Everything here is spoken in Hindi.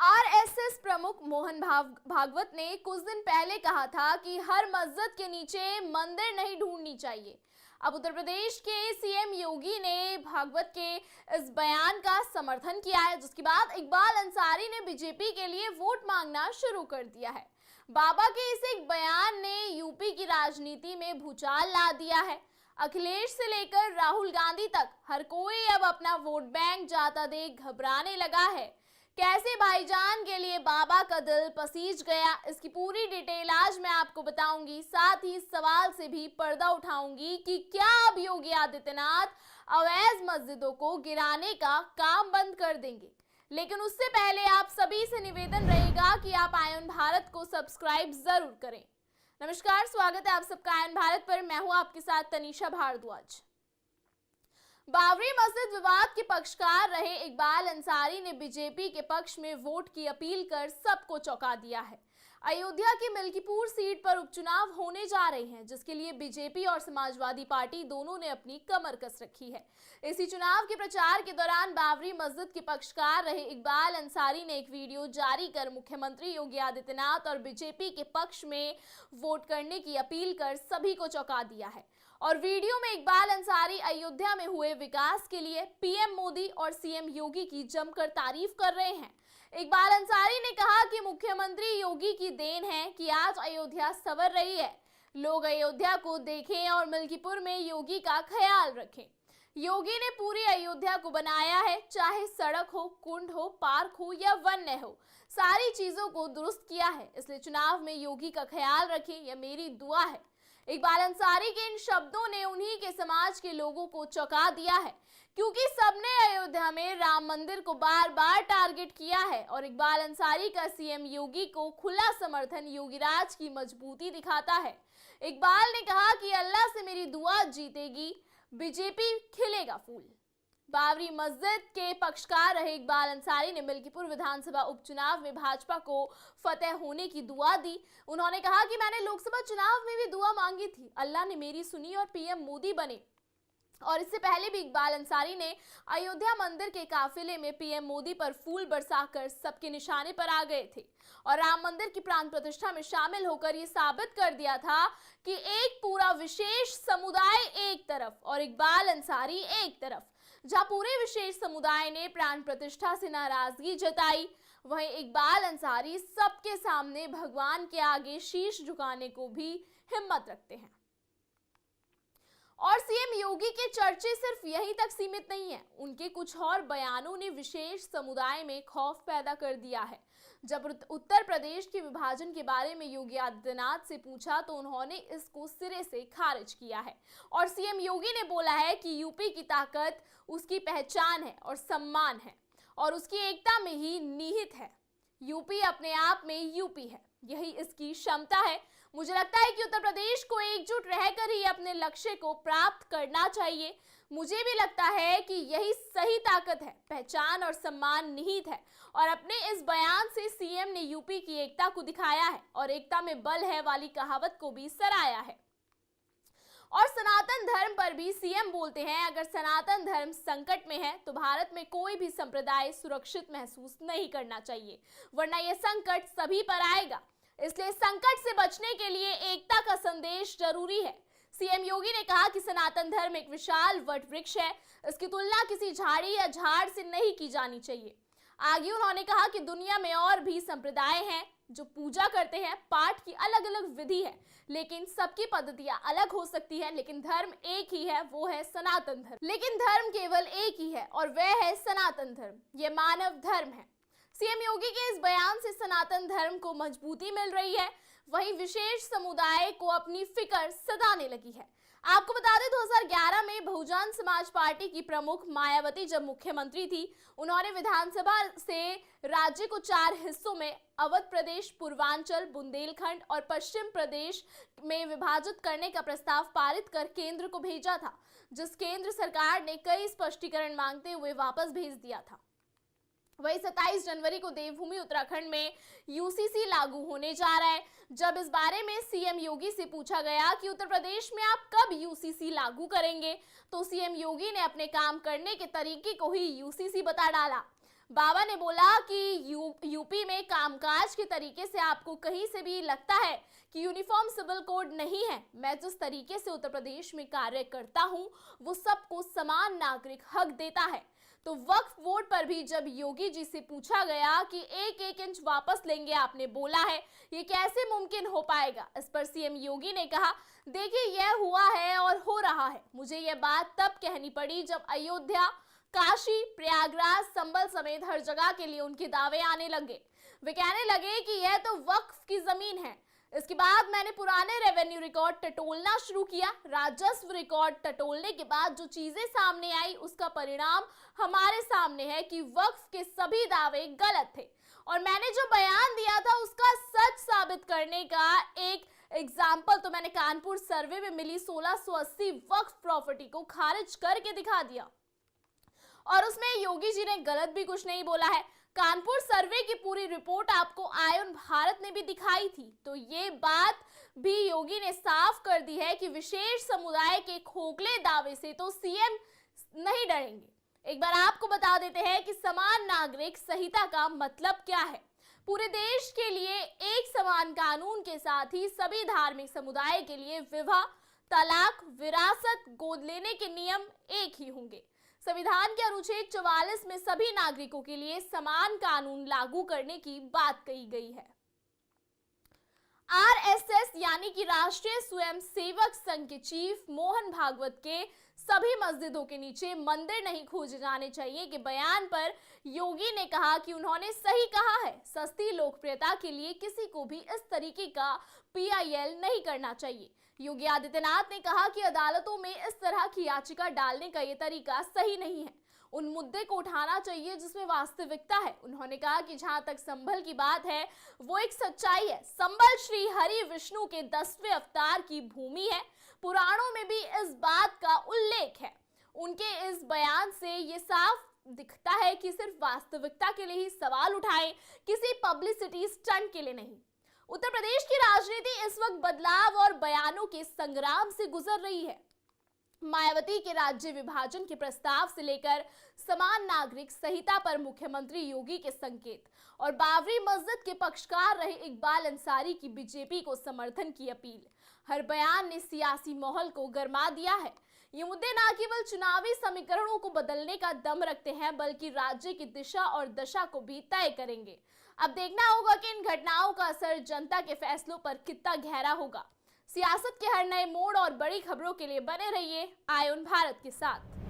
आरएसएस प्रमुख मोहन भागवत ने कुछ दिन पहले कहा था कि हर मस्जिद के नीचे मंदिर नहीं ढूंढनी चाहिए। अब उत्तर प्रदेश के सीएम योगी ने भागवत के इस बयान का समर्थन किया है, जिसके बाद इकबाल अंसारी ने बीजेपी के लिए वोट मांगना शुरू कर दिया है। बाबा के इस एक बयान ने यूपी की राजनीति में भूचाल ला दिया है। अखिलेश से लेकर राहुल गांधी तक हर कोई अब अपना वोट बैंक जाता देख घबराने लगा है। कैसे भाईजान के लिए बाबा का दिल पसीज गया, इसकी पूरी डिटेल आज मैं आपको बताऊंगी। साथ ही सवाल से भी पर्दा उठाऊंगी कि क्या अब योगी आदित्यनाथ अवैध मस्जिदों को गिराने का काम बंद कर देंगे। लेकिन उससे पहले आप सभी से निवेदन रहेगा कि आप आयन भारत को सब्सक्राइब जरूर करें। नमस्कार, स्वागत है आप सबका आयन भारत पर। मैं हूं आपके साथ तनीषा भारद्वाज। बाबरी मस्जिद विवाद के पक्षकार रहे इकबाल अंसारी ने बीजेपी के पक्ष में वोट की अपील कर सबको चौंका दिया है। अयोध्या की मिल्कीपुर सीट पर उपचुनाव होने जा रहे हैं, जिसके लिए बीजेपी और समाजवादी पार्टी दोनों ने अपनी कमर कस रखी है। इसी चुनाव के प्रचार के दौरान बाबरी मस्जिद के पक्षकार रहे इकबाल अंसारी ने एक वीडियो जारी कर मुख्यमंत्री योगी आदित्यनाथ और बीजेपी के पक्ष में वोट करने की अपील कर सभी को चौंका दिया है। और वीडियो में इकबाल अंसारी अयोध्या में हुए विकास के लिए पीएम मोदी और सीएम योगी की जमकर तारीफ कर रहे हैं। इकबाल अंसारी ने कहा कि मुख्यमंत्री योगी की देन है कि आज अयोध्या संवर रही है। लोग अयोध्या को देखें और मिल्कीपुर में योगी का ख्याल रखें। योगी ने पूरी अयोध्या को बनाया है, चाहे सड़क हो, कुंड हो, पार्क हो या वन्य हो, सारी चीजों को दुरुस्त किया है। इसलिए चुनाव में योगी का ख्याल रखें, यह मेरी दुआ है। इकबाल अंसारी के इन शब्दों ने उन्हीं के समाज के लोगों को चौंका दिया है, क्योंकि सबने अयोध्या में राम मंदिर को बार बार टारगेट किया है। और इकबाल अंसारी का सीएम योगी को खुला समर्थन योगीराज की मजबूती दिखाता है। इकबाल ने कहा कि अल्लाह से मेरी दुआ जीतेगी, बीजेपी खिलेगा फूल। बाबरी मस्जिद के पक्षकार रहे इकबाल अंसारी ने मिल्कीपुर विधानसभा उपचुनाव में भाजपा को फतेह होने की दुआ दी। उन्होंने कहा कि मैंने लोकसभा चुनाव में भी दुआ मांगी थी, अल्लाह ने मेरी सुनी और पीएम मोदी बने। और इससे पहले भी इकबाल अंसारी ने अयोध्या मंदिर के काफिले में पीएम मोदी पर फूल बरसाकर सबके निशाने पर आ गए थे और राम मंदिर की प्राण प्रतिष्ठा में शामिल होकर ये साबित कर दिया था कि एक पूरा विशेष समुदाय एक तरफ और इकबाल अंसारी एक तरफ। जहां पूरे विशेष समुदाय ने प्राण प्रतिष्ठा से नाराजगी जताई, वहीं इकबाल अंसारी सबके सामने भगवान के आगे शीश झुकाने को भी हिम्मत रखते हैं। और सीएम योगी के चर्चे सिर्फ यहीं तक सीमित नहीं है, उनके कुछ और बयानों ने विशेष समुदाय में खौफ पैदा कर दिया है। जब उत्तर प्रदेश के विभाजन के बारे में योगी आदित्यनाथ से पूछा तो उन्होंने इसको सिरे से खारिज किया है। और सीएम योगी ने बोला है कि यूपी की ताकत उसकी पहचान है और सम्मान है और उसकी एकता में ही निहित है। यूपी अपने आप में यूपी है, यही इसकी क्षमता है। मुझे लगता है कि उत्तर प्रदेश को एकजुट रहकर ही अपने लक्ष्य को प्राप्त करना चाहिए। मुझे भी लगता है कि यही सही ताकत है, पहचान और सम्मान निहित है। और अपने इस बयान से सीएम ने यूपी की एकता को दिखाया है और एकता में बल है वाली कहावत को भी सराहा है। और सनातन धर्म पर भी सीएम बोलते हैं, अगर सनातन धर्म संकट में है तो भारत में कोई भी संप्रदाय सुरक्षित महसूस नहीं करना चाहिए, वरना यह संकट सभी पर आएगा। इसलिए संकट से बचने के लिए एकता का संदेश जरूरी है। सीएम योगी ने कहा कि सनातन धर्म एक विशाल वट वृक्ष है, इसकी तुलना किसी झाड़ी या झाड़ से नहीं की जानी चाहिए। आगे उन्होंने कहा कि दुनिया में और भी संप्रदाय हैं जो पूजा करते हैं, पाठ की अलग अलग विधि है, लेकिन सबकी पद्धतियां अलग हो सकती है, लेकिन धर्म एक ही है, वो है सनातन धर्म। लेकिन धर्म केवल एक ही है और वह है सनातन धर्म, यह मानव धर्म है। सीएम योगी के इस बयान से सनातन धर्म को मजबूती मिल रही है, वहीं विशेष समुदाय को अपनी फिक्र सताने लगी है। आपको बता दें 2011 में बहुजन समाज पार्टी की प्रमुख मायावती जब मुख्यमंत्री थी, उन्होंने विधानसभा से राज्य को 4 हिस्सों में अवध प्रदेश, पूर्वांचल, बुंदेलखंड और पश्चिम प्रदेश में विभाजित करने का प्रस्ताव पारित कर केंद्र को भेजा था, जिस केंद्र सरकार ने कई स्पष्टीकरण मांगते हुए वापस भेज दिया था। वही 27 जनवरी को देवभूमि उत्तराखंड में यूसीसी लागू होने जा रहा है। जब इस बारे में सीएम योगी से पूछा गया कि उत्तर प्रदेश में आप कब यूसीसी लागू करेंगे, तो सीएम योगी ने अपने काम करने के तरीके को ही यूसीसी बता डाला। बाबा ने बोला कि यूपी कामकाज के तरीके से आपको कहीं से भी लगता है कि यूनिफॉर्म सिविल कोड नहीं है, मैं जिस तरीके से उत्तर प्रदेश में कार्य करता हूं वो सबको समान नागरिक हक देता है। तो वक्फ बोर्ड पर भी जब योगी जी से पूछा गया कि एक एक इंच वापस लेंगे, आपने बोला है, ये कैसे मुमकिन हो पाएगा? इस पर सीएम योगी ने कहा, देखिए यह हुआ है और हो रहा है। मुझे यह बात तब कहनी पड़ी जब अयोध्या, काशी, प्रयागराज, संभल समेत हर जगह के लिए उनके दावे आने लगे। वे कहने लगे कि यह तो वक्फ की जमीन है। इसके बाद मैंने पुराने रेवेन्यू रिकॉर्ड टटोलना शुरू किया। राजस्व रिकॉर्ड टटोलने के बाद जो चीजें सामने आई उसका परिणाम हमारे सामने है कि वक्फ के सभी दावे गलत थे और मैंने जो बयान दिया था उसका सच साबित करने का एक एग्जाम्पल तो मैंने कानपुर सर्वे में मिली 1680 वक्फ प्रॉपर्टी को खारिज करके दिखा दिया। और उसमें योगी जी ने गलत भी कुछ नहीं बोला है। कानपुर सर्वे की पूरी रिपोर्ट आपको आयन भारत ने भी दिखाई थी। तो ये बात भी योगी ने साफ कर दी है कि विशेष समुदाय के खोखले दावे से तो सीएम नहीं डरेंगे। एक बार आपको बता देते हैं कि समान नागरिक संहिता का मतलब क्या है। पूरे देश के लिए एक समान कानून के साथ ही सभी धार्मिक समुदाय के लिए विवाह, तलाक, विरासत, गोद लेने के नियम एक ही होंगे। संविधान के अनुच्छेद 44 में सभी नागरिकों के लिए समान कानून लागू करने की बात कही गई है। आरएसएस यानी कि राष्ट्रीय स्वयंसेवक संघ के चीफ मोहन भागवत के सभी मस्जिदों के नीचे मंदिर नहीं खोजे जाने चाहिए के बयान पर योगी ने कहा कि उन्होंने सही कहा है। सस्ती लोकप्रियता के लिए किसी को भी इस तरीके का पीआईएल नहीं करना चाहिए। योगी आदित्यनाथ ने कहा कि अदालतों में इस तरह की याचिका डालने का ये तरीका सही नहीं है। उन मुद्दे को उठाना चाहिए जिसमें वास्तविकता है। उन्होंने कहा कि जहां तक संभल की बात है वो एक सच्चाई है। संभल श्री हरि विष्णु के 10वें अवतार की भूमि है। पुराणों में भी इस बात का उल्लेख है। उनके इस बयान से ये साफ दिखता है कि सिर्फ वास्तविकता के लिए ही सवाल उठाए, किसी पब्लिसिटी स्टंट के लिए नहीं। उत्तर प्रदेश की राजनीति इस वक्त बदलाव और बयानों के संग्राम से गुजर रही है। मायावती के राज्य विभाजन के प्रस्ताव से लेकर समान नागरिक संहिता पर मुख्यमंत्री योगी के संकेत और बाबरी मस्जिद के पक्षकार रहे इकबाल अंसारी की बीजेपी को समर्थन की अपील, हर बयान ने सियासी माहौल को गरमा दिया है। ये मुद्दे न केवल चुनावी समीकरणों को बदलने का दम रखते हैं बल्कि राज्य की दिशा और दशा को भी तय करेंगे। अब देखना होगा कि इन घटनाओं का असर जनता के फैसलों पर कितना गहरा होगा। सियासत के हर नए मोड़ और बड़ी खबरों के लिए बने रहिए आयन भारत के साथ।